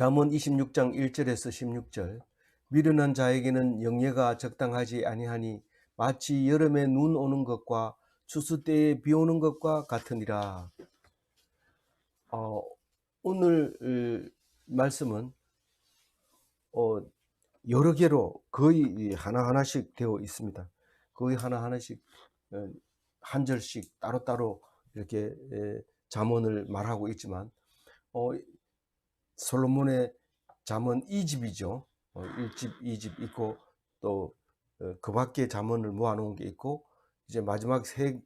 잠언 26장 1절에서 16절. 미련한 자에게는 영예가 적당하지 아니하니 마치 여름에 눈 오는 것과 추수 때에 비 오는 것과 같으니라. 오늘 말씀은 여러 개로 거의 하나하나씩 되어 있습니다. 거의 하나하나씩 한 절씩 따로따로 이렇게 잠언을 말하고 있지만 솔로몬의 잠언 2집이죠. 1집, 2집 있고 또 그 밖에 잠언을 모아놓은 게 있고 이제 마지막 세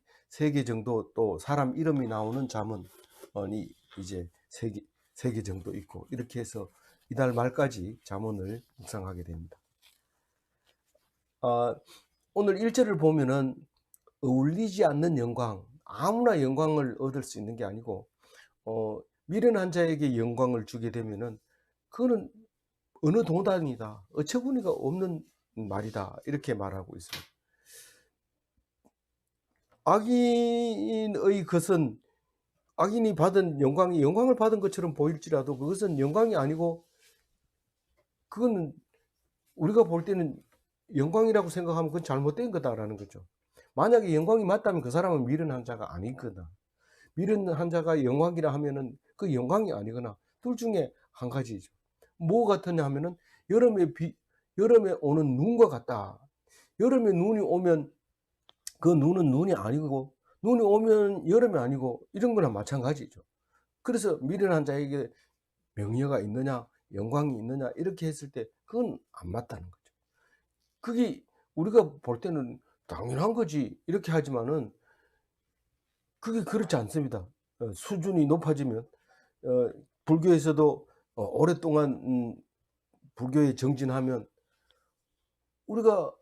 개 정도 또 사람 이름이 나오는 잠언이 이제 세 개 정도 있고 이렇게 해서 이달 말까지 잠언을 묵상하게 됩니다. 오늘 1절을 보면은 어울리지 않는 영광, 아무나 영광을 얻을 수 있는 게 아니고 미련한 자에게 영광을 주게 되면은 그거는 어느 도단이다, 어처구니가 없는 말이다, 이렇게 말하고 있습니다. 악인의 것은 악인이 받은 영광이 영광을 받은 것처럼 보일지라도 그것은 영광이 아니고 그거는 우리가 볼 때는 영광이라고 생각하면 그건 잘못된 거다라는 거죠. 만약에 영광이 맞다면 그 사람은 미련한 자가 아니거나 미련한 자가 영광이라 하면은 그 영광이 아니거나 둘 중에 한 가지죠. 뭐 같으냐 하면은 여름에 오는 눈과 같다. 여름에 눈이 오면 그 눈은 눈이 아니고 눈이 오면 여름이 아니고 이런 거나 마찬가지죠. 그래서 미련한 자에게 명예가 있느냐 영광이 있느냐 이렇게 했을 때 그건 안 맞다는 거죠. 그게 우리가 볼 때는 당연한 거지 이렇게 하지만은 그게 그렇지 않습니다. 수준이 높아지면 불교에서도 오랫동안 불교에 정진하면 우리가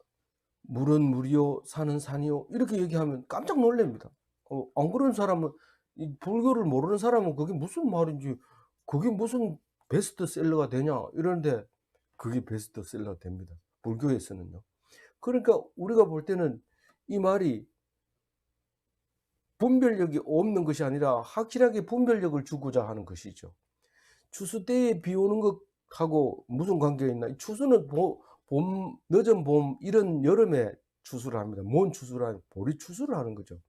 물은 물이요 산은 산이요 이렇게 얘기하면 깜짝 놀랍니다. 안 그런 사람은 이 불교를 모르는 사람은 그게 무슨 말인지 그게 무슨 베스트셀러가 되냐 이러는데 그게 베스트셀러가 됩니다. 불교에서는요. 그러니까 우리가 볼 때는 이 말이 분별력이 없는 것이 아니라 확실하게 분별력을 주고자 하는 것이죠. 추수 때에 비 오는 것하고 무슨 관계가 있나? 추수는 봄, 늦은 봄, 이런 여름에 추수를 합니다. 뭔 추수를 하냐? 보리 추수를 하는 거죠.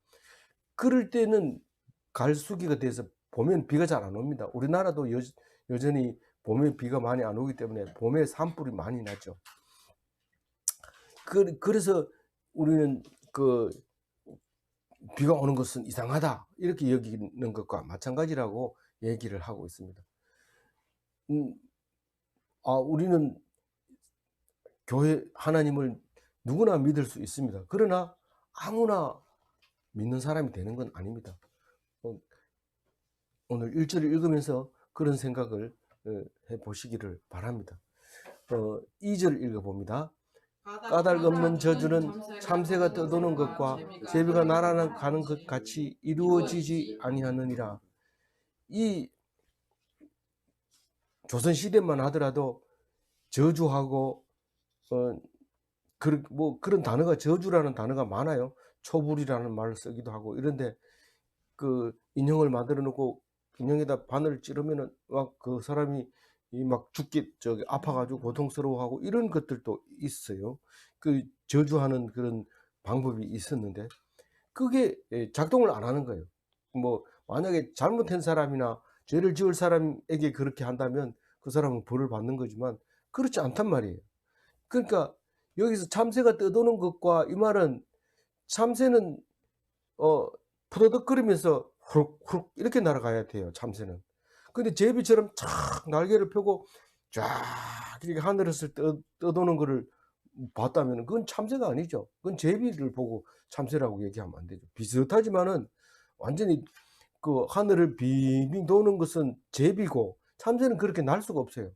그럴 때는 갈수기가 돼서 봄엔 비가 잘 안 옵니다. 우리나라도 여전히 봄에 비가 많이 안 오기 때문에 봄에 산불이 많이 나죠. 그래서 우리는 비가 오는 것은 이상하다 이렇게 여기는 것과 마찬가지라고 얘기를 하고 있습니다. 우리는 교회 하나님을 누구나 믿을 수 있습니다. 그러나 아무나 믿는 사람이 되는 건 아닙니다. 오늘 1절을 읽으면서 그런 생각을 해 보시기를 바랍니다. 2절 읽어봅니다. 까닭 없는 저주는 참새가 떠도는 것과 제비가 날아가는 것 같이 이루어지지 아니하느니라. 이 조선시대만 하더라도 저주하고 그런 단어가 저주라는 단어가 많아요. 초불이라는 말을 쓰기도 하고 이런데 그 인형을 만들어 놓고 인형에다 바늘을 찌르면은 막 그 사람이 막 아파가지고 고통스러워하고 이런 것들도 있어요. 그 저주하는 그런 방법이 있었는데 그게 작동을 안 하는 거예요. 뭐 만약에 잘못한 사람이나 죄를 지을 사람에게 그렇게 한다면 그 사람은 벌을 받는 거지만 그렇지 않단 말이에요. 그러니까 여기서 참새가 떠도는 것과 이 말은 참새는 푸드덕거리면서 후룩후룩 이렇게 날아가야 돼요, 참새는. 근데 제비처럼 촥 날개를 펴고 쫙 이렇게 하늘에서 떠도는 거를 봤다면 그건 참새가 아니죠. 그건 제비를 보고 참새라고 얘기하면 안 되죠. 비슷하지만은 완전히 그 하늘을 빙빙 도는 것은 제비고 참새는 그렇게 날 수가 없어요.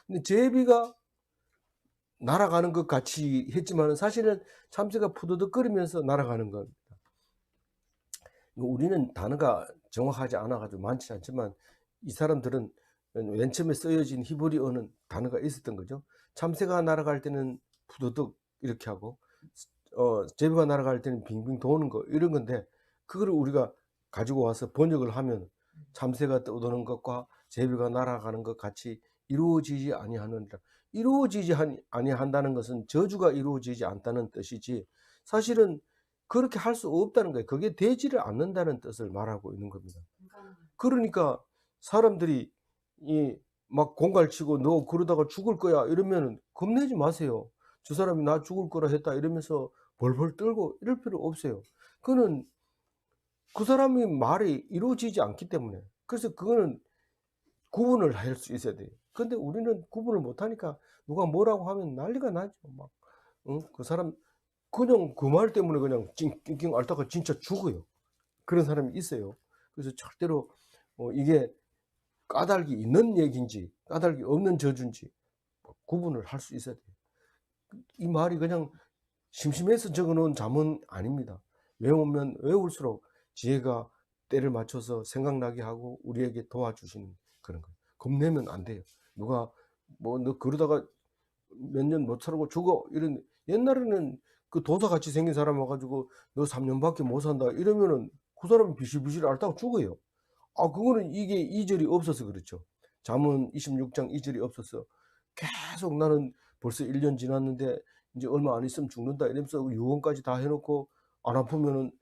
근데 제비가 날아가는 것 같이 했지만은 사실은 참새가 푸드덕거리면서 날아가는 겁니다. 우리는 단어가 정확하지 않아가지고 많지 않지만 이 사람들은 맨 처음에 쓰여진 히브리어는 단어가 있었던 거죠. 참새가 날아갈 때는 푸드덕 이렇게 하고 제비가 날아갈 때는 빙빙 도는 거 이런 건데 그거를 우리가 가지고 와서 번역을 하면 참새가 떠도는 것과 제비가 날아가는 것 같이 이루어지지 아니하느니라. 이루어지지 아니한다는 것은 저주가 이루어지지 않다는 뜻이지 사실은 그렇게 할 수 없다는 거예요. 그게 되지를 않는다는 뜻을 말하고 있는 겁니다. 그러니까 사람들이 막 공갈치고 너 그러다가 죽을 거야 이러면 겁내지 마세요. 저 사람이 나 죽을 거라 했다 이러면서 벌벌 떨고 이럴 필요 없어요. 그는 그 사람이 말이 이루어지지 않기 때문에. 그래서 그거는 구분을 할 수 있어야 돼요. 근데 우리는 구분을 못하니까 누가 뭐라고 하면 난리가 나죠. 막, 그 사람 그냥 그 말 때문에 그냥 낑낑 앓다가 진짜 죽어요. 그런 사람이 있어요. 그래서 절대로 이게 까닭이 있는 얘기인지 까닭이 없는 저주인지 구분을 할 수 있어야 돼요. 이 말이 그냥 심심해서 적어놓은 잠은 아닙니다. 외우면 외울수록 지혜가 때를 맞춰서 생각나게 하고 우리에게 도와주시는 그런 거예요. 겁내면 안 돼요. 누가 뭐 너 그러다가 몇 년 못 살고 죽어 이런 옛날에는 그 도사같이 생긴 사람 와가지고 너 3년밖에 못 산다 이러면은 그 사람이 비실비실 앓다가 죽어요. 그거는 이게 2절이 없어서 그렇죠. 잠언 26장 2절이 없어서 계속 나는 벌써 1년 지났는데 이제 얼마 안 있으면 죽는다 이러면서 유언까지 다 해놓고 안 아프면은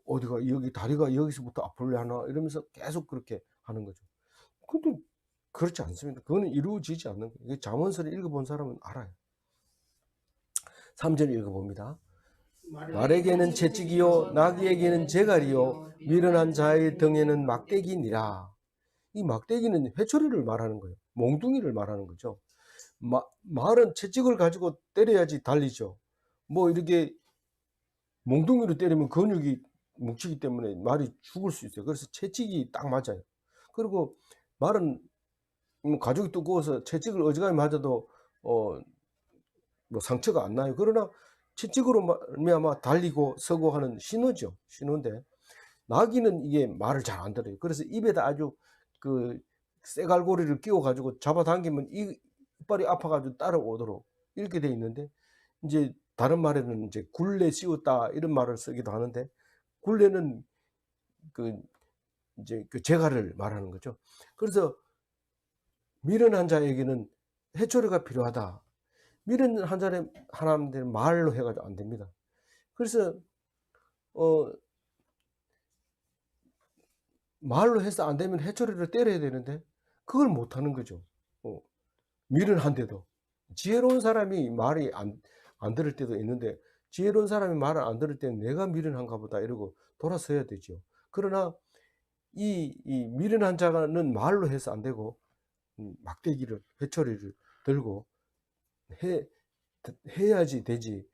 어디가 여기 다리가 여기서부터 아플래 하나 이러면서 계속 그렇게 하는 거죠. 근데 그렇지 않습니다. 그거는 이루어지지 않는 거예요. 잠언서를 읽어본 사람은 알아요. 3절 읽어봅니다. 말에게는 채찍이요 나귀에게는 재갈이요 미련한 자의 등에는 막대기니라. 이 막대기는 회초리를 말하는 거예요. 몽둥이를 말하는 거죠. 말은 채찍을 가지고 때려야지 달리죠. 뭐 이렇게 몽둥이로 때리면 근육이 뭉치기 때문에 말이 죽을 수 있어요. 그래서 채찍이 딱 맞아요. 그리고 말은 가죽이 두꺼워서 채찍을 어지간히 맞아도 뭐 상처가 안 나요. 그러나 채찍으로 말미암아 달리고 서고 하는 신호죠. 신호인데 나귀는 이게 말을 잘 안 들어요. 그래서 입에다 아주 그 쇠갈고리를 끼워 가지고 잡아당기면 이빨이 아파가지고 따라오도록 이렇게 돼 있는데 이제 다른 말에는 이제 굴레 씌웠다 이런 말을 쓰기도 하는데 굴레는 그 이제 그 재갈을 말하는 거죠. 그래서 미련한 자에게는 해초리가 필요하다. 미련한 사람들은 말로 해가지고 안 됩니다. 그래서 말로 해서 안 되면 해초리를 때려야 되는데 그걸 못 하는 거죠. 미련한데도 지혜로운 사람이 말이 안 들을 때도 있는데 지혜로운 사람이 말을 안 들을 때는 내가 미련한가 보다 이러고 돌아서야 되죠. 그러나 이 미련한 자는 말로 해서 안 되고 막대기를 회초리를 들고 해야지 되지.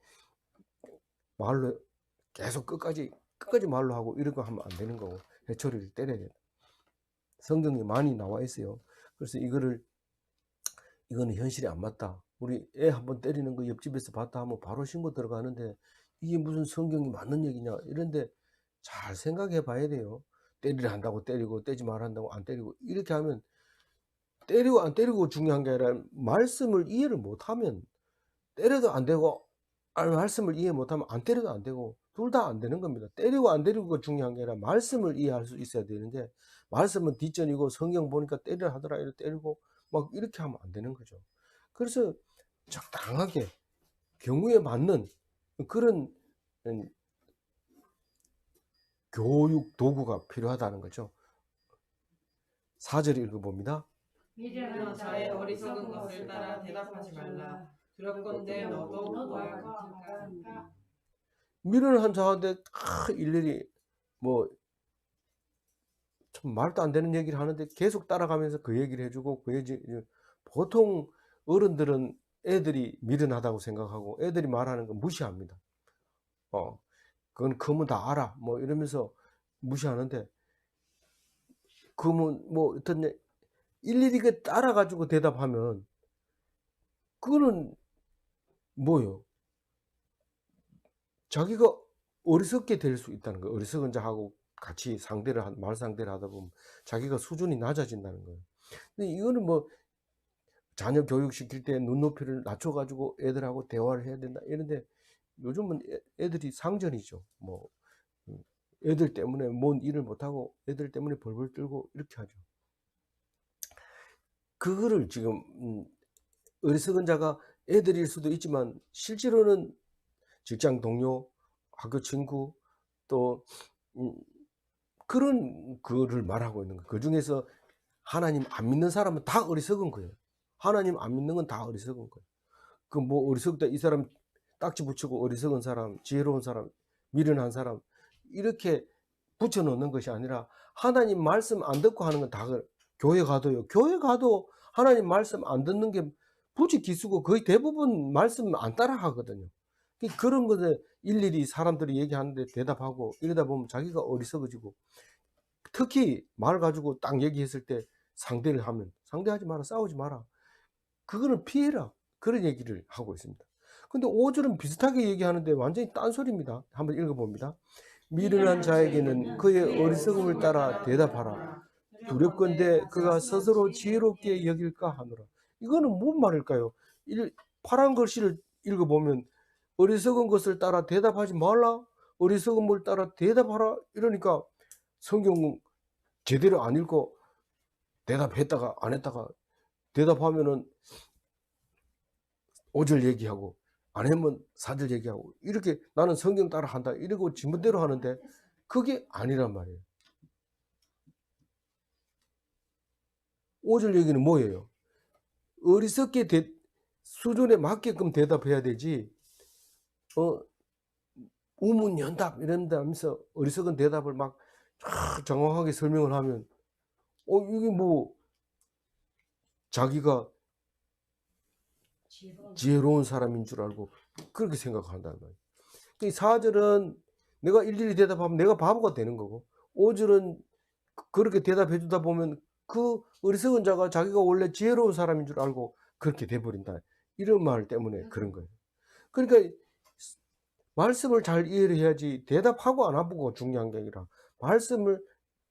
말로 계속 끝까지 말로 하고 이런 거 하면 안 되는 거고 회초리를 때려야 된다. 성경에 많이 나와 있어요. 그래서 이거는 현실이 안 맞다. 우리 애 한번 때리는 거 옆집에서 봤다 하면 바로 신고 들어가는데 이게 무슨 성경이 맞는 얘기냐 이런데 잘 생각해 봐야 돼요. 때리려 한다고 때리고 떼지 말한다고 안 때리고 이렇게 하면 때리고 안 때리고 중요한 게 아니라 말씀을 이해를 못하면 때려도 안 되고 말씀을 이해 못하면 안 때려도 안 되고 둘 다 안 되는 겁니다. 때리고 안 때리고가 중요한 게 아니라 말씀을 이해할 수 있어야 되는데 말씀은 뒷전이고 성경 보니까 때리려 하더라 이렇게 때리고 막 이렇게 하면 안 되는 거죠. 그래서 적당하게 경우에 맞는 그런 교육 도구가 필요하다는 거죠. 4절 읽어봅니다. 미련한 자의 어리석은 것을 따라 대답하지 말라. 두렵건대 너도 구할 것일까. 미련한 자한테 일일이 뭐 참 말도 안 되는 얘기를 하는데 계속 따라가면서 그 얘기를 해주고 그 얘기 보통 어른들은 애들이 미련하다고 생각하고 애들이 말하는 거 무시합니다. 그건 크면 다 알아 뭐 이러면서 무시하는데 그러면 뭐 어떤 일일이 그 따라가지고 대답하면 그거는 뭐요? 자기가 어리석게 될 수 있다는 거예요. 어리석은 자하고 같이 말 상대를 하다 보면 자기가 수준이 낮아진다는 거예요. 근데 이거는 뭐 자녀 교육시킬 때 눈높이를 낮춰가지고 애들하고 대화를 해야 된다 이런데 요즘은 애들이 상전이죠. 뭐 애들 때문에 뭔 일을 못하고 애들 때문에 벌벌 떨고 이렇게 하죠. 그거를 지금 어리석은 자가 애들일 수도 있지만 실제로는 직장 동료, 학교 친구 또 그런 거를 말하고 있는 거예요. 그중에서 하나님 안 믿는 사람은 다 어리석은 거예요. 하나님 안 믿는 건 다 어리석은 거예요. 그 뭐 어리석다 이 사람 딱지 붙이고 어리석은 사람, 지혜로운 사람, 미련한 사람 이렇게 붙여 놓는 것이 아니라 하나님 말씀 안 듣고 하는 건 다 교회 가도요. 교회 가도 하나님 말씀 안 듣는 게 부지기수고 거의 대부분 말씀 안 따라 하거든요. 그런 것에 일일이 사람들이 얘기하는데 대답하고 이러다 보면 자기가 어리석어지고 특히 말 가지고 딱 얘기했을 때 상대를 하면 상대하지 마라, 싸우지 마라. 그거는 피해라. 그런 얘기를 하고 있습니다. 근데 5절은 비슷하게 얘기하는데 완전히 딴소리입니다. 한번 읽어봅니다. 미련한 자에게는 그의 어리석음을 따라 대답하라. 두렵건대 그가 스스로 지혜롭게 여길까 하노라. 이거는 뭔 말일까요? 파란 글씨를 읽어보면 어리석은 것을 따라 대답하지 말라. 어리석은 걸 따라 대답하라. 이러니까 성경 제대로 안 읽고 대답했다가 안 했다가 대답하면은 5절 얘기하고 안 하면 4절 얘기하고 이렇게 나는 성경 따라 한다 이러고 지문대로 하는데 그게 아니란 말이에요. 5절 얘기는 뭐예요? 어리석게 수준에 맞게끔 대답해야 되지 우문연답 이런다면서 어리석은 대답을 막 정확하게 설명을 하면 이게 뭐 자기가 지혜로운 사람인 줄 알고 그렇게 생각한단 말이에요. 4절은 내가 일일이 대답하면 내가 바보가 되는 거고 5절은 그렇게 대답해 주다 보면 그 어리석은 자가 자기가 원래 지혜로운 사람인 줄 알고 그렇게 돼버린다. 이런 말 때문에 그런 거예요. 그러니까 말씀을 잘 이해를 해야지 대답하고 안 하고가 중요한 게 아니라 말씀을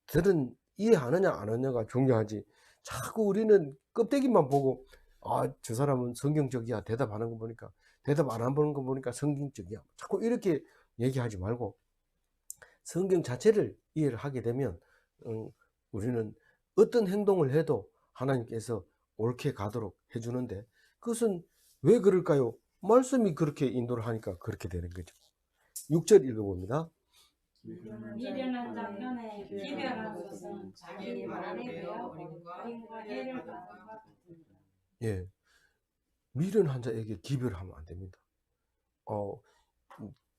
들은 이해하느냐 안 하느냐가 중요하지. 자꾸 우리는 껍데기만 보고 저 사람은 성경적이야 대답하는 거 보니까 대답 안 하는 거 보니까 성경적이야 자꾸 이렇게 얘기하지 말고 성경 자체를 이해를 하게 되면 우리는 어떤 행동을 해도 하나님께서 옳게 가도록 해주는데 그것은 왜 그럴까요? 말씀이 그렇게 인도를 하니까 그렇게 되는 거죠. 6절 읽어봅니다. 미련한 자 편에 기별한 것은 자기의 말을 베어 어림과 해를 받은 것 같으니라. 예, 미련한 자에게 기별하면 안 됩니다.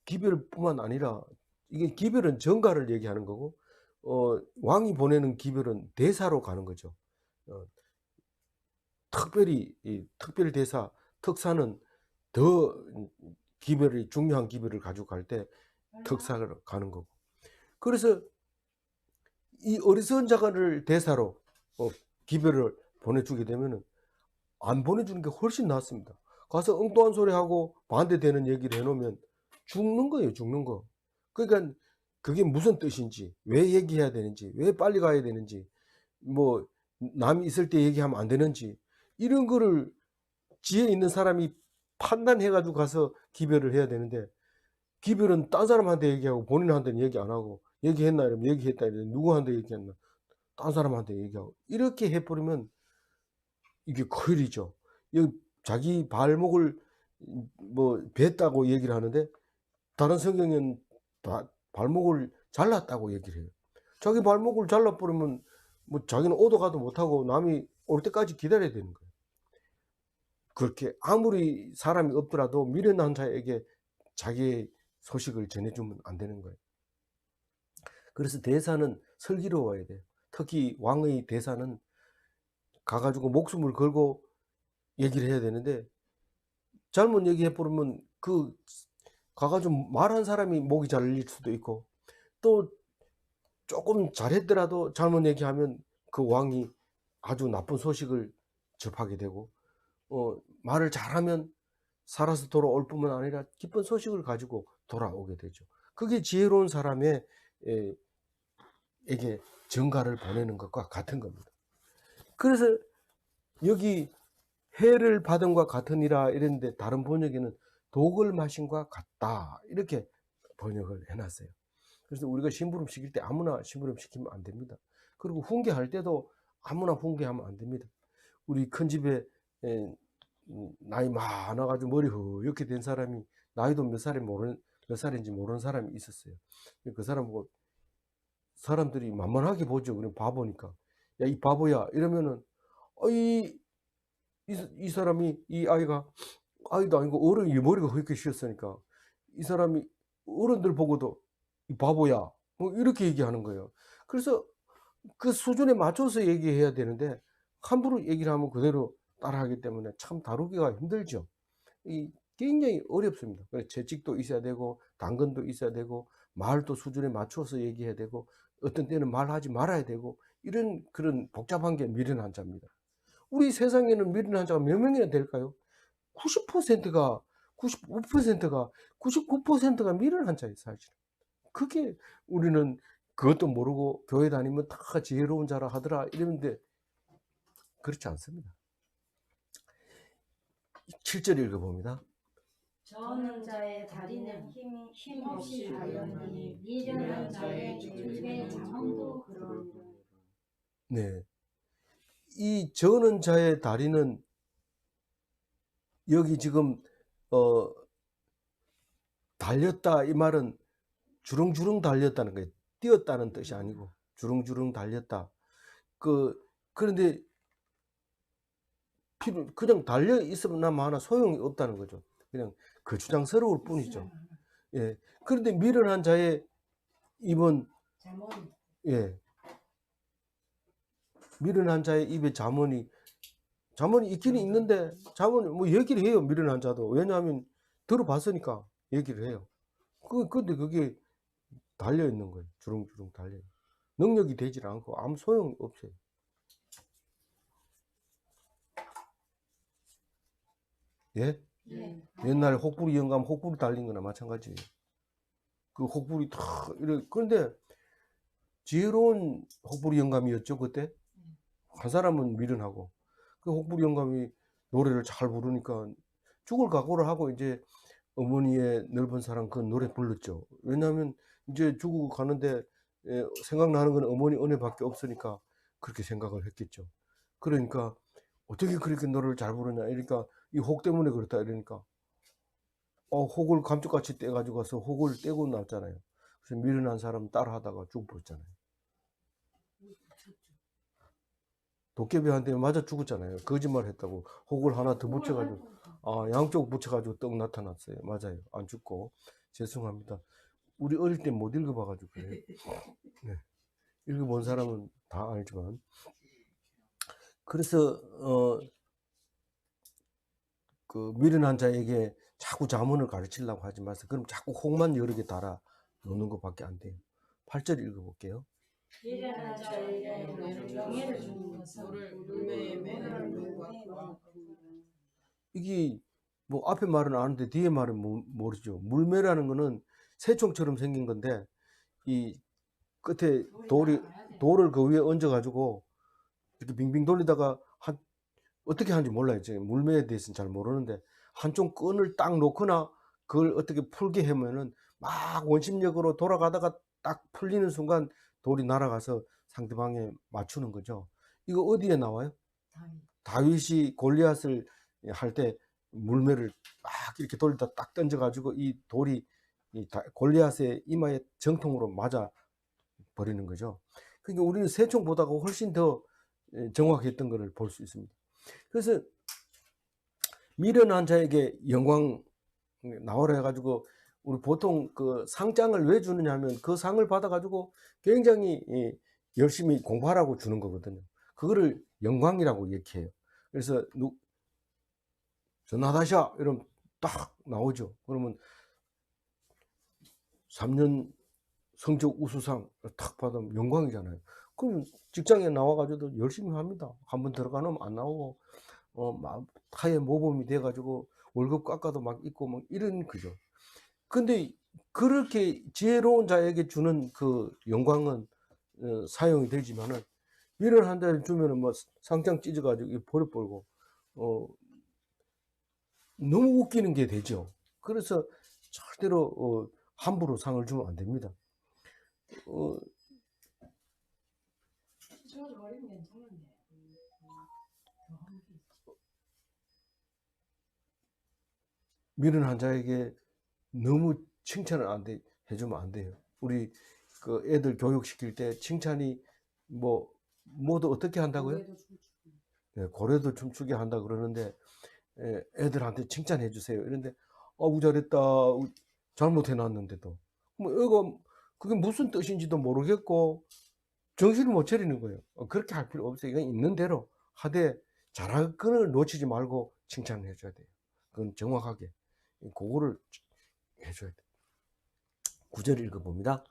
기별뿐만 아니라 이게 기별은 정가를 얘기하는 거고 왕이 보내는 기별은 대사로 가는 거죠. 특별히 이 특별 대사 특사는 더 기별이 중요한 기별을 가지고 갈 때 특사로 가는 거고. 그래서 이 어리석은 자가를 대사로 기별을 보내주게 되면은 안 보내주는 게 훨씬 낫습니다. 가서 엉뚱한 소리 하고 반대되는 얘기를 해놓으면 죽는 거예요, 죽는 거. 그러니까 그게 무슨 뜻인지, 왜 얘기해야 되는지, 왜 빨리 가야 되는지, 뭐 남이 있을 때 얘기하면 안 되는지 이런 거를 지혜 있는 사람이 판단해가지고 가서 기별을 해야 되는데 기별은 딴 사람한테 얘기하고 본인한테는 얘기 안 하고 얘기했나 이러면 얘기했다 이러면 누구한테 얘기했나 딴 사람한테 얘기하고 이렇게 해버리면 이게 큰일이죠. 자기 발목을 뭐 뱄다고 얘기를 하는데 다른 성경은 발목을 잘랐다고 얘기를 해요. 자기 발목을 잘라버리면 뭐 자기는 오도 가도 못하고 남이 올 때까지 기다려야 되는 거예요. 그렇게 아무리 사람이 없더라도 미련한 자에게 자기의 소식을 전해주면 안 되는 거예요. 그래서 대사는 슬기로워야 돼요. 특히 왕의 대사는 가가지고 목숨을 걸고 얘기를 해야 되는데 잘못 얘기해버리면 그 가가지고 말한 사람이 목이 잘릴 수도 있고 또 조금 잘했더라도 잘못 얘기하면 그 왕이 아주 나쁜 소식을 접하게 되고 말을 잘하면 살아서 돌아올 뿐만 아니라 기쁜 소식을 가지고 돌아오게 되죠. 그게 지혜로운 사람에게 전가를 보내는 것과 같은 겁니다. 그래서 여기 해를 받음과 같으니라 이랬는데 다른 번역에는 독을 마신과 같다 이렇게 번역을 해놨어요. 그래서 우리가 심부름 시킬 때 아무나 심부름 시키면 안 됩니다. 그리고 훈계할 때도 아무나 훈계하면 안 됩니다. 우리 큰 집에 나이 많아가지고 머리 허옇게 된 사람이 나이도 몇 살인지 모르는 사람이 있었어요. 그 사람 보고 사람들이 만만하게 보죠. 그럼 바보니까. 야, 이 바보야. 이러면은, 이 사람이, 이 아이가, 아이도 아니고 어른이 머리가 허옇게 휘었으니까, 이 사람이 어른들 보고도 이 바보야. 뭐 이렇게 얘기하는 거예요. 그래서 그 수준에 맞춰서 얘기해야 되는데, 함부로 얘기를 하면 그대로 따라하기 때문에 참 다루기가 힘들죠. 굉장히 어렵습니다. 그래서 재직도 있어야 되고, 당근도 있어야 되고, 말도 수준에 맞춰서 얘기해야 되고, 어떤 때는 말하지 말아야 되고, 이런 그런 복잡한 게 미련 한자입니다. 우리 세상에는 미련 한자가 몇 명이나 될까요? 90%가, 95%가, 99%가 미련 한자예요, 사실. 그게 우리는 그것도 모르고 교회 다니면 다 지혜로운 자라 하더라 이러는데 그렇지 않습니다. 7절 읽어봅니다. 저는 자의 다리는 힘없이 달렸느니 미련한 자의 입의 잠언도 그러니라. 네. 이 저는 자의 다리는 여기 지금 달렸다 이 말은 주렁주렁 달렸다는 거예요. 뛰었다는 뜻이 아니고 주렁주렁 달렸다. 그런데 그냥 달려 있으면 하나 소용이 없다는 거죠. 그냥 거추장스러울 뿐이죠. 예. 그런데 미련한 자의 입은 예. 미련한 자의 입에 잠언이 있기는 있는데 잠언이 뭐 얘기를 해요. 미련한 자도. 왜냐하면 들어봤으니까 얘기를 해요. 근데 그게 달려 있는 거예요. 주렁주렁 달려. 능력이 되질 않고 아무 소용이 없어요. 예? 네. 옛날에 혹부리 영감 혹부리 달린 거나 마찬가지예요. 그 혹부리 탁 이래. 그런데 지혜로운 혹부리 영감이었죠 그때. 한 사람은 미련하고 그 혹부리 영감이 노래를 잘 부르니까 죽을 각오를 하고 이제 어머니의 넓은 사랑 그 노래 불렀죠. 왜냐하면 이제 죽고 가는데 생각나는 건 어머니 은혜밖에 없으니까 그렇게 생각을 했겠죠. 그러니까 어떻게 그렇게 노래를 잘 부르냐 이러니까 이 혹 때문에 그렇다 이러니까 혹을 감쪽같이 떼가지고 가서 혹을 떼고 났잖아요. 그래서 미련한 사람 따라하다가 죽어버렸잖아요. 도깨비한테 맞아 죽었잖아요. 거짓말 했다고 혹을 하나 더 붙여가지고 양쪽 붙여가지고 떡 나타났어요. 맞아요. 안 죽고 죄송합니다. 우리 어릴 때 못 읽어봐가지고 그래요. 네. 읽어본 사람은 다 알지만 그래서 그 미련한 자에게 자꾸 자문을 가르치려고 하지 마세요. 그럼 자꾸 혹만 여러 개 달아 놓는 것밖에 안 돼요. 8절 읽어볼게요. 미련한 자에게 명예를 주는 것은 물매에 매는 것과 이게 뭐 앞에 말은 아는데 뒤에 말은 모르죠. 물매라는 거는 새총처럼 생긴 건데 이 끝에 돌을 그 위에 얹어가지고 이렇게 빙빙 돌리다가 어떻게 하는지 몰라요. 지금 물매에 대해서는 잘 모르는데 한쪽 끈을 딱 놓거나 그걸 어떻게 풀게 하면은 막 원심력으로 돌아가다가 딱 풀리는 순간 돌이 날아가서 상대방에 맞추는 거죠. 이거 어디에 나와요? 다윗이 골리앗을 할 때 물매를 막 이렇게 돌리다 딱 던져가지고 이 돌이 골리앗의 이마에 정통으로 맞아 버리는 거죠. 그러니까 우리는 새총보다가 훨씬 더 정확했던 것을 볼 수 있습니다. 그래서 미련한 자에게 영광 나오라 해가지고 우리 보통 그 상장을 왜 주느냐 하면 그 상을 받아가지고 굉장히 열심히 공부하라고 주는 거거든요. 그거를 영광이라고 얘기해요. 그래서 전하다샤 이러면 딱 나오죠. 그러면 3년 성적 우수상 탁 받으면 영광이잖아요. 그럼 직장에 나와가지고 열심히 합니다. 한번 들어가면 안 나오고 막 타의 모범이 돼가지고 월급 깎아도 막 있고 막 이런 거죠. 근데 그렇게 지혜로운 자에게 주는 그 영광은 사용이 되지만은 미련한 자를 주면은 뭐 상장 찢어가지고 버려버리고 너무 웃기는 게 되죠. 그래서 절대로 함부로 상을 주면 안 됩니다. 미련한 자에게 너무 칭찬을 해주면 안 돼요. 우리 그 애들 교육시킬 때 칭찬이 모두 어떻게 한다고요? 네, 고래도 춤추게 한다 그러는데 애들한테 칭찬해 주세요. 이런데 잘했다. 잘못해 놨는데도 이거 그게 무슨 뜻인지도 모르겠고 정신을 못 차리는 거예요. 그렇게 할 필요 없어요. 이건 있는 대로 하되 잘할 거를 놓치지 말고 칭찬을 해줘야 돼요. 그건 정확하게 그거를 해줘야 돼요. 9절 읽어봅니다.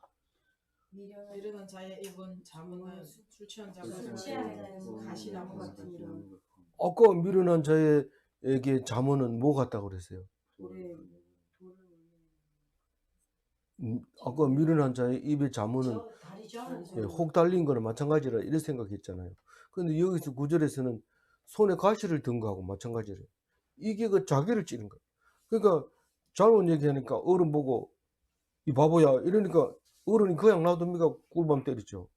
미련한 자의 입은 잠언은 술 취한 자가 술 취한 자는 가시나무 같으니라. 아까 미련한 자에게 잠언은 뭐 같다고 그랬어요? 아까 미련한 자의 입에 잠언은 혹 달린 거는 마찬가지라 이런 생각했잖아요. 근데 여기서 9절에서는 손에 가시를 든 거하고 마찬가지래요. 이게 그 자기를 찌른 거예요. 그러니까 잘못 얘기하니까 어른 보고 이 바보야 이러니까 어른이 그냥 놔둡니까? 꿀밤 때리죠.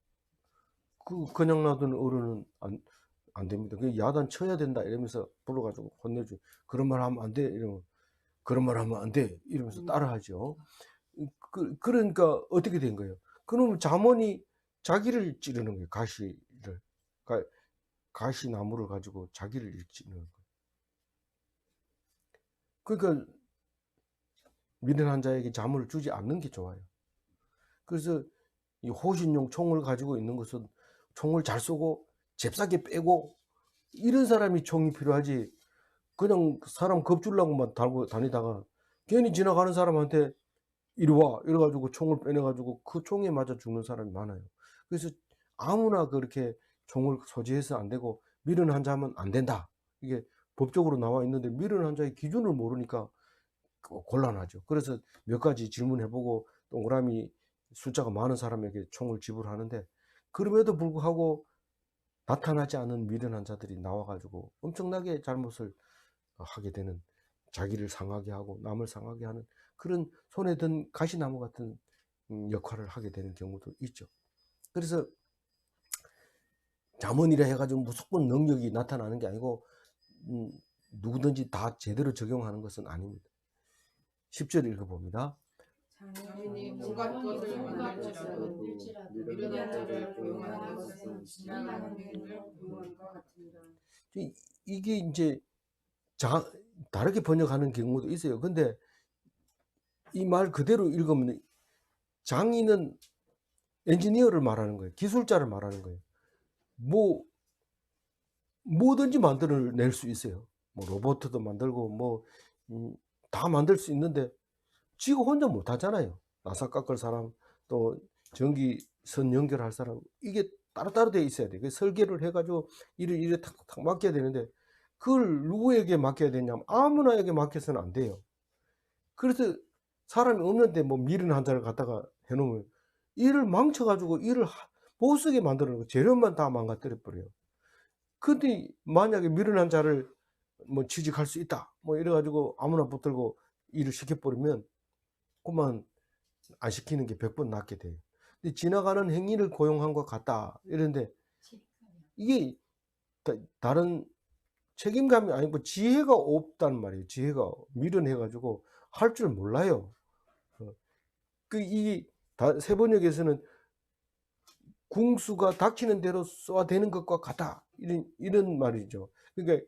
그냥 놔두는 어른은 안 됩니다. 그 야단 쳐야 된다 이러면서 불러가지고 혼내줘. 그런 말 하면 안 돼. 이러면 그런 말 하면 안 돼. 이러면서 따라하죠. 그러니까 어떻게 된 거예요? 그러면 잠언이 자기를 찌르는 거예요. 가시나무를 가지고 자기를 찌르는 거예요. 그러니까 미련한 자에게 잠을 주지 않는 게 좋아요. 그래서 이 호신용 총을 가지고 있는 것은 총을 잘 쏘고 잽싸게 빼고 이런 사람이 총이 필요하지, 그냥 사람 겁주려고만 달고 다니다가 괜히 지나가는 사람한테 이리 와 이래가지고 총을 빼내가지고 그 총에 맞아 죽는 사람이 많아요. 그래서 아무나 그렇게 총을 소지해서 안 되고 미련한 자면 안 된다, 이게 법적으로 나와 있는데 미련한 자의 기준을 모르니까 곤란하죠. 그래서 몇 가지 질문해보고 동그라미 숫자가 많은 사람에게 총을 지불하는데, 그럼에도 불구하고 나타나지 않은 미련한 자들이 나와가지고 엄청나게 잘못을 하게 되는, 자기를 상하게 하고 남을 상하게 하는 그런 손에 든 가시나무 같은 역할을 하게 되는 경우도 있죠. 그래서 잠언이라 해가지고 무조건 능력이 나타나는 게 아니고 누구든지 다 제대로 적용하는 것은 아닙니다. 10절 읽어봅니다. 장인이 온갖 것을 만들지라도 미련한 자를 고용하는 것은 지나가는 비행을 고용한 것 같으니라. 이게 이제 다르게 번역하는 경우도 있어요. 근데 이 말 그대로 읽으면 장인은 엔지니어를 말하는 거예요. 기술자를 말하는 거예요. 뭐든지 만들어낼 수 있어요. 로봇도 만들고 다 만들 수 있는데 지가 혼자 못 하잖아요. 나사 깎을 사람, 또 전기선 연결할 사람, 이게 따로따로 돼 있어야 돼. 설계를 해가지고 이래 탁탁 맡겨야 되는데 그걸 누구에게 맡겨야 되냐면 아무나에게 맡겨서는 안 돼요. 그래서 사람이 없는데 미련한 자를 갖다가 해놓으면 일을 망쳐가지고 일을 못 쓰게 만들어놓은 거, 재료만 다 망가뜨려 버려요. 근데 만약에 미련한 자를 취직할 수 있다 이래가지고 아무나 붙들고 일을 시켜버리면 그만 안 시키는 게 100번 낫게 돼요. 근데 지나가는 행위를 고용한 것 같다 이런데 이게 다른 책임감이 아니고 지혜가 없단 말이에요. 지혜가 미련해가지고 할 줄 몰라요. 이 세번역에서는 궁수가 닥치는 대로 쏘아대는 것과 같다 이런 말이죠. 그러니까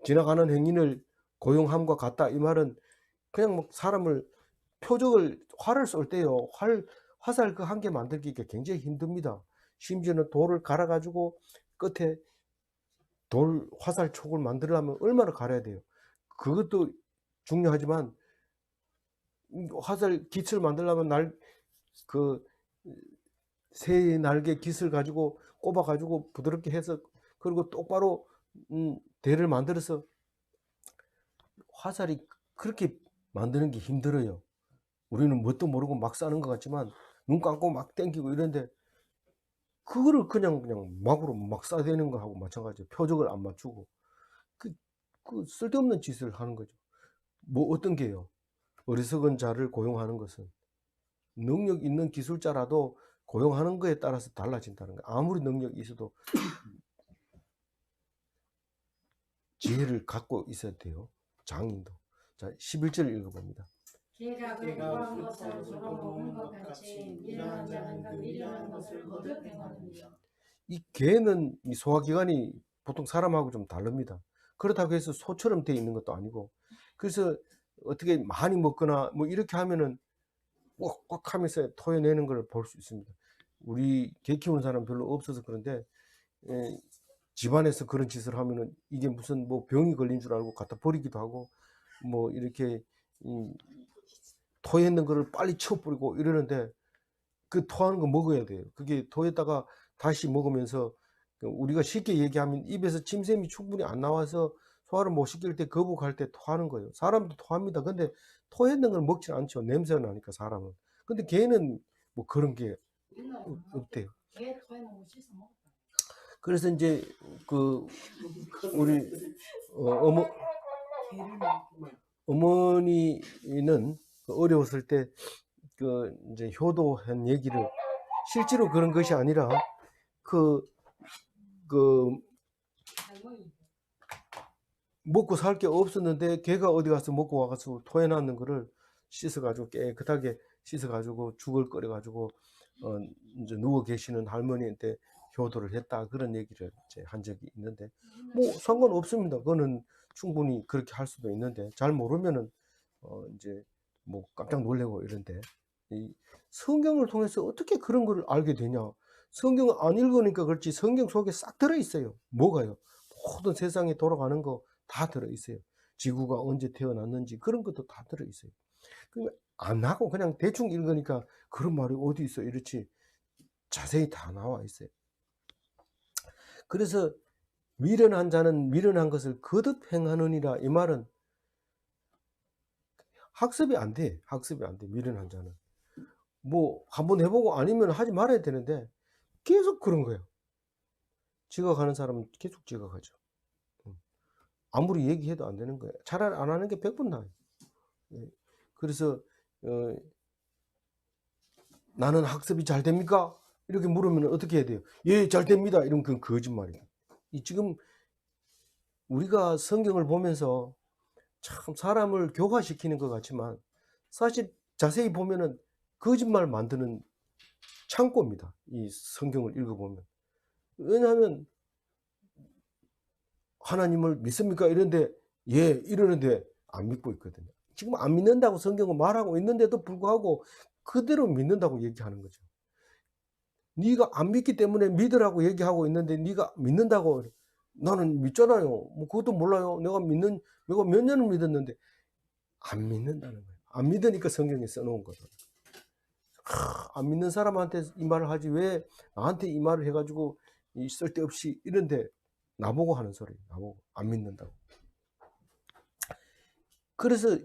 지나가는 행인을 고용함과 같다, 이 말은 그냥 사람을 활을 쏠 때요, 화살 그 한 개 만들기가 굉장히 힘듭니다. 심지어는 돌을 갈아 가지고 끝에 화살 촉을 만들려면 얼마나 갈아야 돼요. 그것도 중요하지만 화살 깃을 만들려면 새 날개 깃을 가지고 꼽아 가지고 부드럽게 해서 그리고 똑바로 대를 만들어서 화살이 그렇게 만드는 게 힘들어요. 우리는 뭣도 모르고 막 쏴는 것 같지만 눈 감고 막 땡기고 이런데 그거를 그냥 막으로 막 쏴대는 거하고 마찬가지예요. 표적을 안 맞추고 그 쓸데없는 짓을 하는 거죠. 어떤 게요? 어리석은 자를 고용하는 것은 능력 있는 기술자라도 고용하는 거에 따라서 달라진다는 거예요. 아무리 능력이 있어도 지혜를 갖고 있어야 돼요. 장인도. 자, 11절 읽어봅니다. 개가 구한 것을 돌아먹은 것 같이 미련한 자는 그 미련한 것을 거듭 행하느니라. 이 개는 이 소화기관이 보통 사람하고 좀 다릅니다. 그렇다고 해서 소처럼 되어 있는 것도 아니고, 그래서 어떻게 많이 먹거나 뭐 이렇게 하면은 꽉꽉 하면서 토해내는 걸 볼 수 있습니다. 우리 개 키우는 사람 별로 없어서 그런데 집안에서 그런 짓을 하면은 이게 무슨 뭐 병이 걸린 줄 알고 갖다 버리기도 하고, 뭐 이렇게 토했는 거를 빨리 치워버리고 이러는데, 그 토하는 거 먹어야 돼요. 그게 토했다가 다시 먹으면서 우리가 쉽게 얘기하면 입에서 침샘이 충분히 안 나와서 소화를 못 시킬 때, 거북할 때 토하는 거예요. 사람도 토합니다. 근데 토했는 걸 먹지는 않죠. 냄새가 나니까 사람은. 근데 개는 뭐 그런 게 없대요. 개 토해놓은 거 씻어 먹었다. 그래서 이제 그 우리 어머니는 어려웠을 때 그 이제 효도한 얘기를, 실제로 그런 것이 아니라 그 먹고 살 게 없었는데 개가 어디 가서 먹고 와가지고 토해놨는 거를 씻어가지고 깨끗하게 씻어가지고 죽을 끓여가지고 이제 누워 계시는 할머니한테 효도를 했다, 그런 얘기를 이제 한 적이 있는데, 뭐 상관없습니다. 그거는 충분히 그렇게 할 수도 있는데, 잘 모르면은 이제 뭐 깜짝 놀래고 이런데, 이 성경을 통해서 어떻게 그런 걸 알게 되냐? 성경을 안 읽으니까 그렇지 성경 속에 싹 들어 있어요. 뭐가요? 모든 세상에 돌아가는 거 다 들어 있어요. 지구가 언제 태어났는지 그런 것도 다 들어 있어요. 안 하고 그냥 대충 읽으니까 그런 말이 어디 있어 이렇지, 자세히 다 나와 있어요. 그래서 미련한 자는 미련한 것을 거듭 행하느니라, 이 말은 학습이 안 돼. 학습이 안 돼. 미련한 자는 뭐 한번 해보고 아니면 하지 말아야 되는데 계속 그런 거예요. 지각하는 사람은 계속 지각하죠. 아무리 얘기해도 안 되는 거예요. 차라리 안 하는 게 100번 나아요. 그래서 나는 학습이 잘 됩니까? 이렇게 물으면 어떻게 해야 돼요? 예, 잘 됩니다. 이러면 그건 거짓말이에요. 지금 우리가 성경을 보면서 참 사람을 교화시키는 것 같지만, 사실 자세히 보면은 거짓말 만드는 창고입니다. 이 성경을 읽어보면. 왜냐하면 하나님을 믿습니까? 이런데 예 이러는데 안 믿고 있거든요. 지금 안 믿는다고 성경은 말하고 있는데도 불구하고 그대로 믿는다고 얘기하는 거죠. 네가 안 믿기 때문에 믿으라고 얘기하고 있는데 네가 믿는다고, 나는 믿잖아요. 뭐 그것도 몰라요. 내가 몇 년을 믿었는데, 안 믿는다는 거예요. 안 믿으니까 성경에 써놓은 거죠. 안 믿는 사람한테 이 말을 하지 왜 나한테 이 말을 해가지고 쓸데없이 이런데 나보고 하는 소리, 나보고 안 믿는다고. 그래서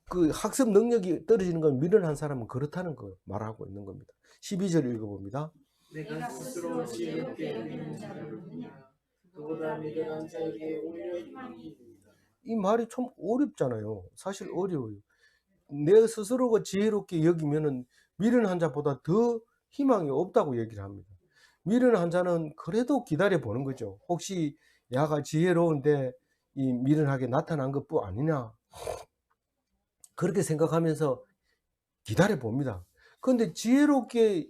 그 학습 능력이 떨어지는 건 미련한 사람은 그렇다는 거 말하고 있는 겁니다. 12절 읽어봅니다. 내가 스스로 지혜롭게 여기는 자를 누구냐? 그보다 미련한 자에게 오히려 희망이 있습니다. 이 말이 좀 어렵잖아요. 사실 어려워요. 내 스스로가 지혜롭게 여기면은 미련한 자보다 더 희망이 없다고 얘기를 합니다. 미련한 자는 그래도 기다려 보는 거죠. 혹시 야가 지혜로운데 이 미련하게 나타난 것뿐 아니냐, 그렇게 생각하면서 기다려 봅니다. 그런데 지혜롭게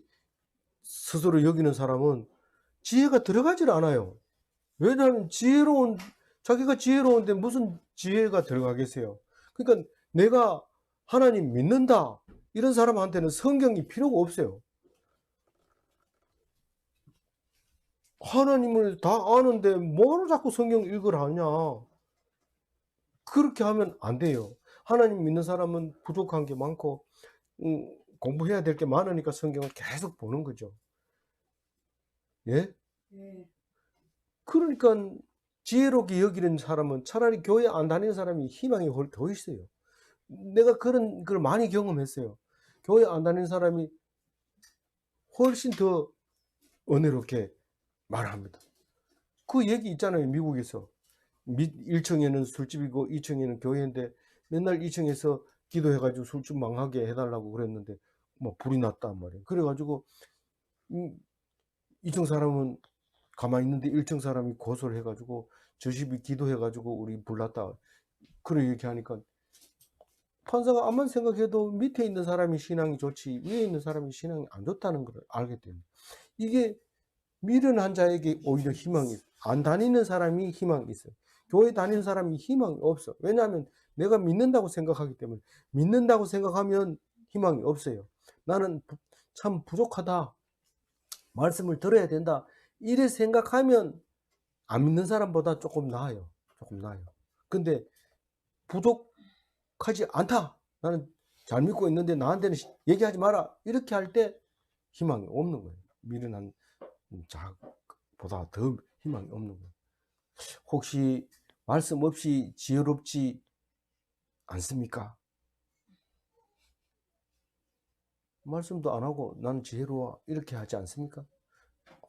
스스로 여기는 사람은 지혜가 들어가질 않아요. 왜냐하면 자기가 지혜로운데 무슨 지혜가 들어가겠어요. 그러니까 내가 하나님 믿는다 이런 사람한테는 성경이 필요가 없어요. 하나님을 다 아는데 뭐로 자꾸 성경 읽으라 하냐. 그렇게 하면 안 돼요. 하나님 믿는 사람은 부족한 게 많고 공부해야 될 게 많으니까 성경을 계속 보는 거죠. 예? 그러니까 지혜롭게 여기는 사람은 차라리 교회 안 다니는 사람이 희망이 더 있어요. 내가 그런 걸 많이 경험했어요. 교회 안 다니는 사람이 훨씬 더 은혜롭게 말합니다. 그 얘기 있잖아요. 미국에서 1층에는 술집이고 2층에는 교회인데 맨날 2층에서 기도해가지고 술집 망하게 해달라고 그랬는데 뭐 불이 났단 말이에요. 그래가지고 2층 사람은 가만히 있는데 일정 사람이 고소를 해가지고 저십이 기도해가지고 우리 불났다. 그래 이렇게 하니까 판사가 아무리 생각해도 밑에 있는 사람이 신앙이 좋지 위에 있는 사람이 신앙이 안 좋다는 걸 알게 됩니다. 이게 미련한 자에게 오히려 희망이 있어요. 안 다니는 사람이 희망이 있어요. 교회 다니는 사람이 희망이 없어. 왜냐하면 내가 믿는다고 생각하기 때문에. 믿는다고 생각하면 희망이 없어요. 나는 참 부족하다. 말씀을 들어야 된다. 이래 생각하면 안 믿는 사람보다 조금 나아요. 조금 나아요. 근데 부족하지 않다. 나는 잘 믿고 있는데 나한테는 얘기하지 마라. 이렇게 할 때 희망이 없는 거예요. 미련한 자보다 더 희망이 없는 거예요. 혹시 말씀 없이 지혜롭지 않습니까? 말씀도 안 하고 나는 지혜로워 이렇게 하지 않습니까?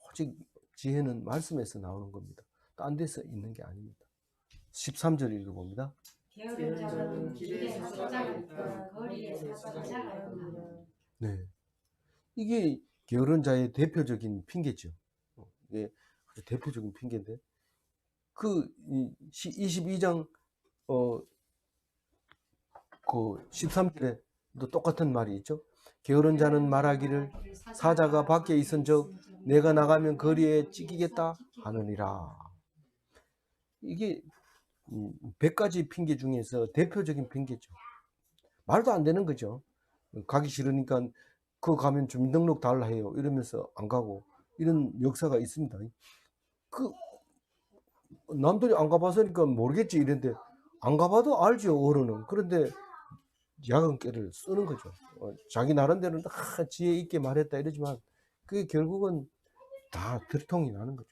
오직 지혜는 말씀에서 나오는 겁니다. 딴 데서 있는 게 아닙니다. 13절 읽어봅니다. 게으른 자는 길에 사자가 있다. 거리에 사자가 있다. 네, 이게 게으른 자의 대표적인 핑계죠. 이게 아주 대표적인 핑계인데 그 22장 그 13절에도 똑같은 말이 있죠. 게으른 자는 말하기를 사자가 밖에 있은즉 내가 나가면 거리에 찢기겠다 하느니라. 이게 100가지 핑계 중에서 대표적인 핑계죠. 말도 안 되는 거죠. 가기 싫으니까 그거 가면 주민등록 달라 해요. 이러면서 안 가고 이런 역사가 있습니다. 그 남들이 안 가봐서니까 모르겠지 이런데 안 가봐도 알죠 어른은. 그런데 야근깨를 쓰는 거죠. 자기 나름대로는 지혜 있게 말했다 이러지만 그게 결국은 다 들통이 나는 거죠.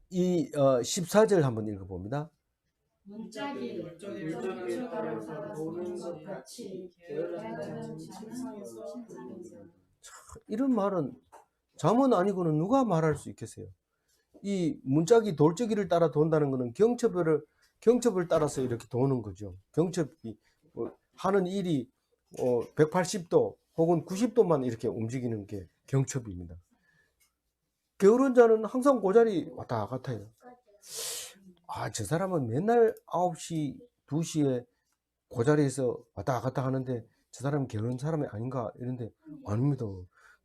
이 14절 한번 읽어봅니다. 문짝이 물정을 따라서 도는 것 같이 게으른 자는 침상에서 돌리는. 이런 말은 잠언 아니고는 누가 말할 수 있겠어요? 이 문짝이 돌적이를 따라 돈다는 것은 경첩을 따라서 이렇게 도는 거죠. 경첩이 하는 일이 180도 혹은 90도만 이렇게 움직이는 게 경첩입니다. 게으른 자는 항상 그 자리 왔다 갔다 해요. 저 사람은 맨날 9시, 2시에 그 자리에서 왔다 갔다 하는데 저 사람은 게으른 사람이 아닌가 이런데 아닙니다.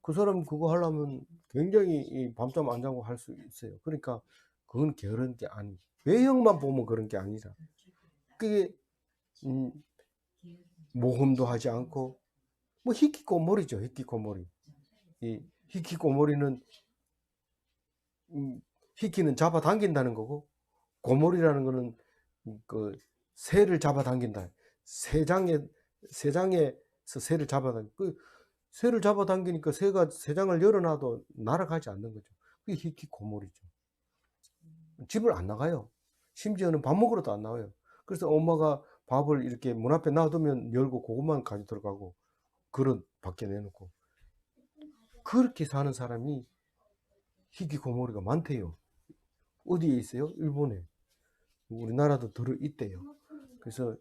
그 사람 그거 하려면 굉장히 밤잠 안 자고 할 수 있어요. 그러니까 그건 게으른 게 아니. 외형만 보면 그런 게 아니라 그게 모험도 하지 않고 뭐 히키코모리죠. 히키코모리. 이 히키코모리는 히키는 잡아당긴다는 거고 고모리라는 거는 그 새를 잡아당긴다. 새장에서 새를 잡아당기. 그 새를 잡아당기니까 새가 새장을 열어놔도 날아가지 않는 거죠. 그게 히키코모리죠. 집을 안 나가요. 심지어는 밥 먹으러도 안 나와요. 그래서 엄마가 밥을 이렇게 문 앞에 놔두면 열고 그것만 가지고 들어가고 그릇 밖에 내놓고 그렇게 사는 사람이 히키코모리가 많대요. 어디에 있어요? 일본에. 우리나라도 들어 있대요. 그래서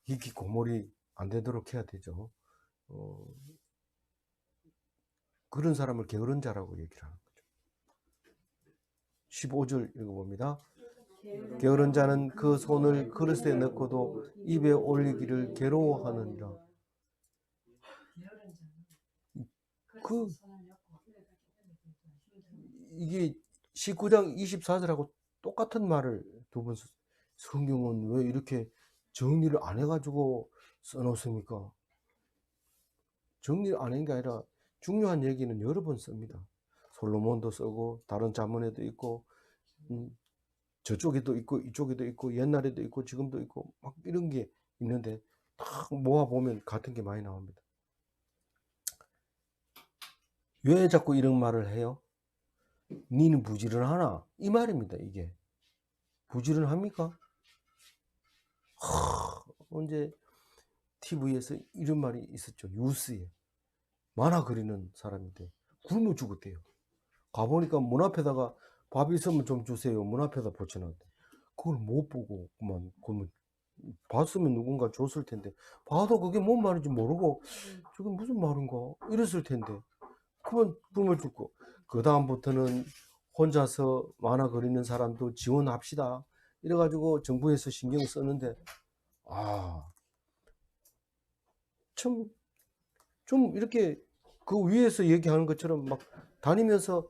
히키코모리 안 되도록 해야 되죠. 그런 사람을 게으른 자라고 얘기를 하는 거죠. 15절 읽어봅니다. 게으른 자는 그 손을 그릇에 넣고도 입에 올리기를 괴로워하느니라. 이게 19장 24절하고 똑같은 말을 두 번 성경은 왜 이렇게 정리를 안 해가지고 써놓습니까? 정리를 안 한 게 아니라 중요한 얘기는 여러 번 씁니다. 솔로몬도 쓰고 다른 자문에도 있고 저쪽에도 있고 이쪽에도 있고 옛날에도 있고 지금도 있고 막 이런 게 있는데 딱 모아보면 같은 게 많이 나옵니다. 왜 자꾸 이런 말을 해요? 니는 부지런하나? 이 말입니다. 이게 부지런합니까? 언제 TV에서 이런 말이 있었죠. 뉴스에 만화 그리는 사람인데 굶어 죽었대요. 가보니까 문 앞에다가 밥 있으면 좀 주세요. 문 앞에다 붙여놨대. 그걸 못 보고 그만 봤으면 누군가 줬을 텐데 봐도 그게 뭔 말인지 모르고 저게 무슨 말인가 이랬을 텐데 그만 굶어 죽고 그 다음부터는 혼자서 만화 그리는 사람도 지원합시다. 이래가지고 정부에서 신경 쓰는데, 좀 이렇게 그 위에서 얘기하는 것처럼 막 다니면서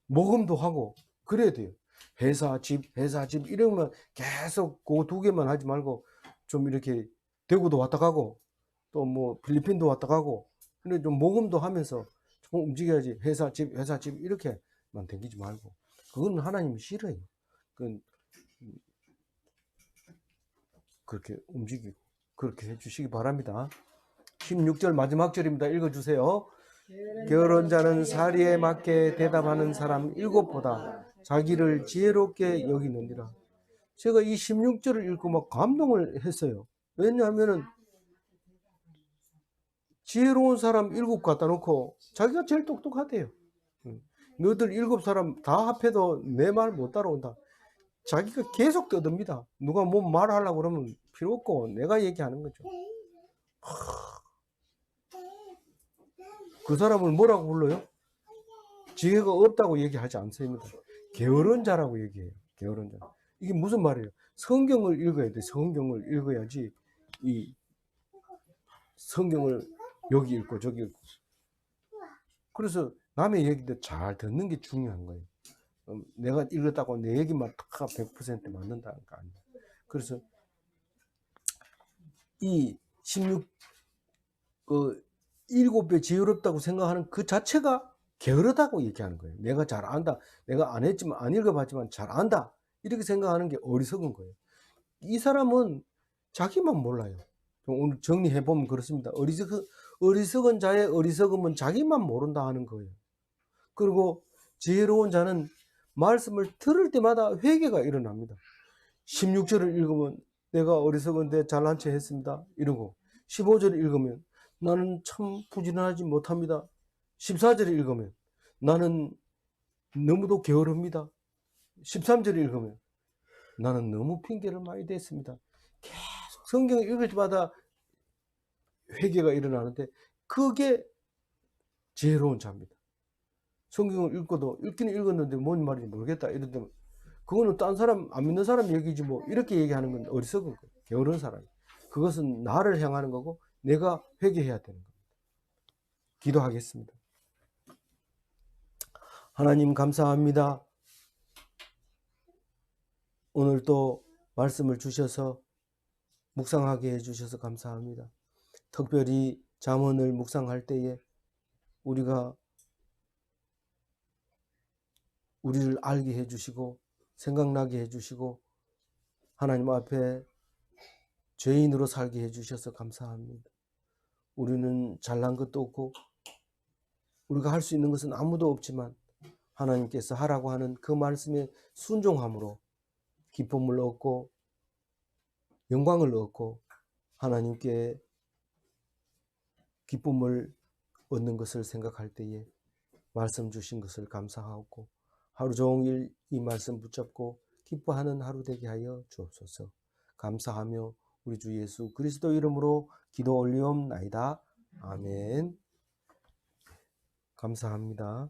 모금도 하고 그래야 돼요. 회사 집 이러면 계속 그 두 개만 하지 말고 좀 이렇게 대구도 왔다 가고 또 뭐 필리핀도 왔다 가고, 근데 좀 모금도 하면서 좀 움직여야지. 회사 집 이렇게만 댕기지 말고. 그건 하나님이 싫어요. 그건 그렇게 움직이고 그렇게 해주시기 바랍니다. 16절 마지막 절입니다. 읽어주세요. 게으른 자는 사리에 맞게 대답하는 사람 7보다 자기를 지혜롭게 여기느니라. 제가 이 16절을 읽고 막 감동을 했어요. 왜냐하면은 지혜로운 사람 7 갖다 놓고 자기가 제일 똑똑하대요. 너들 7사람 다 합해도 내 말 못 따라온다. 자기가 계속 떠듭니다. 누가 뭐 말하려고 그러면 필요 없고 내가 얘기하는 거죠. 그 사람을 뭐라고 불러요? 지혜가 없다고 얘기하지 않습니다. 게으른 자라고 얘기해요. 게으른 자. 이게 무슨 말이에요? 성경을 읽어야 돼. 성경을 읽어야지 이 성경을 여기 읽고 저기 읽고. 그래서 남의 얘기도 잘 듣는 게 중요한 거예요. 내가 읽었다고 내 얘기만 다 100% 맞는다는 거 아니에요. 그래서 이 7배 지혜롭다고 생각하는 그 자체가 게으르다고 얘기하는 거예요. 내가 잘 안다. 내가 안 했지만, 안 읽어봤지만 잘 안다. 이렇게 생각하는 게 어리석은 거예요. 이 사람은 자기만 몰라요. 오늘 정리해보면 그렇습니다. 어리석은 자의 어리석음은 자기만 모른다 하는 거예요. 그리고 지혜로운 자는 말씀을 들을 때마다 회개가 일어납니다. 16절을 읽으면 내가 어리석은데 잘난 체 했습니다. 이러고 15절을 읽으면 나는 참 부지런하지 못합니다. 14절을 읽으면 나는 너무도 게으릅니다. 13절을 읽으면 나는 너무 핑계를 많이 댔습니다. 계속 성경을 읽을 때마다 회개가 일어나는데 그게 지혜로운 자입니다. 성경을 읽고도 읽기는 읽었는데 뭔 말인지 모르겠다 이러면 그거는 딴 사람 안 믿는 사람 얘기지 뭐 이렇게 얘기하는 건 어리석은 거예요. 게으른 사람. 그것은 나를 향하는 거고 내가 회개해야 되는 겁니다. 기도하겠습니다. 하나님 감사합니다. 오늘 또 말씀을 주셔서 묵상하게 해주셔서 감사합니다. 특별히 잠언을 묵상할 때에 우리가 우리를 알게 해주시고 생각나게 해주시고 하나님 앞에 죄인으로 살게 해주셔서 감사합니다. 우리는 잘난 것도 없고 우리가 할 수 있는 것은 아무도 없지만 하나님께서 하라고 하는 그 말씀에 순종함으로 기쁨을 얻고 영광을 얻고 하나님께 기쁨을 얻는 것을 생각할 때에 말씀 주신 것을 감사하고 하루 종일 이 말씀 붙잡고 기뻐하는 하루 되게 하여 주옵소서. 감사하며 우리 주 예수 그리스도 이름으로 기도 올리옵나이다. 아멘. 감사합니다.